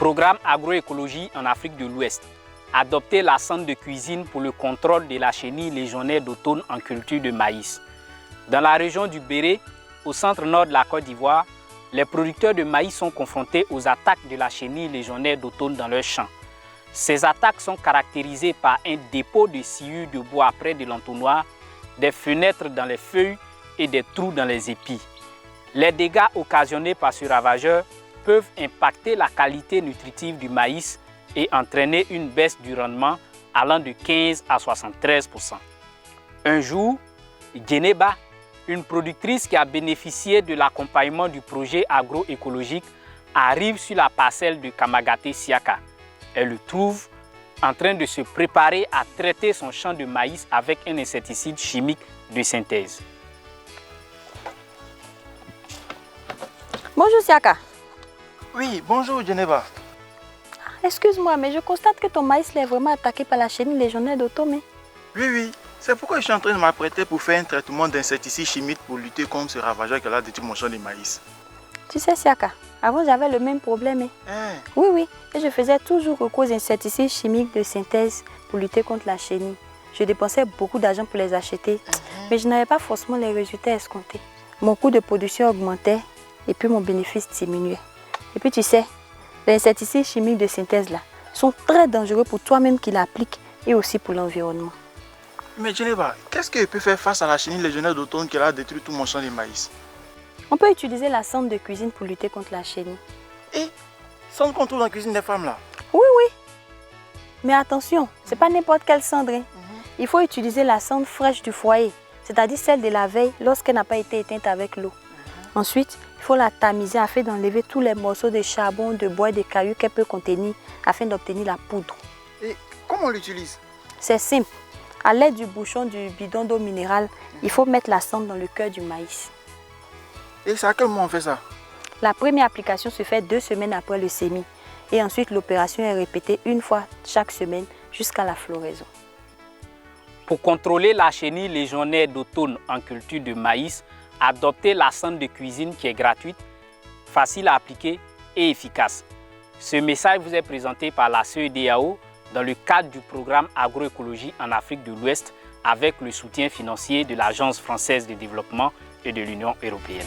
Programme agroécologie en Afrique de l'Ouest. Adopter la sonde de cuisine pour le contrôle de la chenille légionnaire d'automne en culture de maïs. Dans la région du Béré, au centre-nord de la Côte d'Ivoire, les producteurs de maïs sont confrontés aux attaques de la chenille légionnaire d'automne dans leurs champs. Ces attaques sont caractérisées par un dépôt de sciure de bois près de l'entonnoir, des fenêtres dans les feuilles et des trous dans les épis. Les dégâts occasionnés par ce ravageur peuvent impacter la qualité nutritive du maïs et entraîner une baisse du rendement allant de 15 à 73%. Un jour, Djeneba, une productrice qui a bénéficié de l'accompagnement du projet agroécologique, arrive sur la parcelle de Kamagaté Siaka. Elle le trouve en train de se préparer à traiter son champ de maïs avec un insecticide chimique de synthèse. Bonjour Siaka. Oui, bonjour Djeneba. Excuse-moi, mais je constate que ton maïs est vraiment attaqué par la chenille légionnaire d'automne. Oui, c'est pourquoi je suis en train de m'apprêter pour faire un traitement d'insecticide chimique pour lutter contre ce ravageur qui a détruit mon champ de maïs. Tu sais Siaka, avant j'avais le même problème. Oui, et je faisais toujours recours aux insecticides chimiques de synthèse pour lutter contre la chenille. Je dépensais beaucoup d'argent pour les acheter, mais je n'avais pas forcément les résultats escomptés. Mon coût de production augmentait et puis mon bénéfice diminuait. Et puis tu sais, les insecticides chimiques de synthèse là sont très dangereux pour toi-même qui l'appliques et aussi pour l'environnement. Mais Djeneba, qu'est-ce que je peux faire face à la chenille légionnaire d'automne qui a détruit tout mon champ de maïs? On peut utiliser la sonde de cuisine pour lutter contre la chenille. Et sonde qu'on trouve dans la cuisine des femmes là? Oui. Mais attention, ce n'est pas n'importe quelle cendre. Il faut utiliser la cendre fraîche du foyer, c'est-à-dire celle de la veille lorsqu'elle n'a pas été éteinte avec l'eau. Ensuite, il faut la tamiser afin d'enlever tous les morceaux de charbon, de bois et de cailloux qu'elle peut contenir afin d'obtenir la poudre. Et comment on l'utilise? C'est simple. À l'aide du bouchon du bidon d'eau minérale, il faut mettre la cendre dans le cœur du maïs. Et c'est à quel moment on fait ça? La première application se fait 2 semaines après le semis. Et ensuite, l'opération est répétée une fois chaque semaine jusqu'à la floraison. Pour contrôler la chenille légionnaire d'automne en culture de maïs, adoptez la sonde de cuisine qui est gratuite, facile à appliquer et efficace. Ce message vous est présenté par la CEDEAO dans le cadre du programme agroécologie en Afrique de l'Ouest avec le soutien financier de l'Agence française de développement et de l'Union européenne.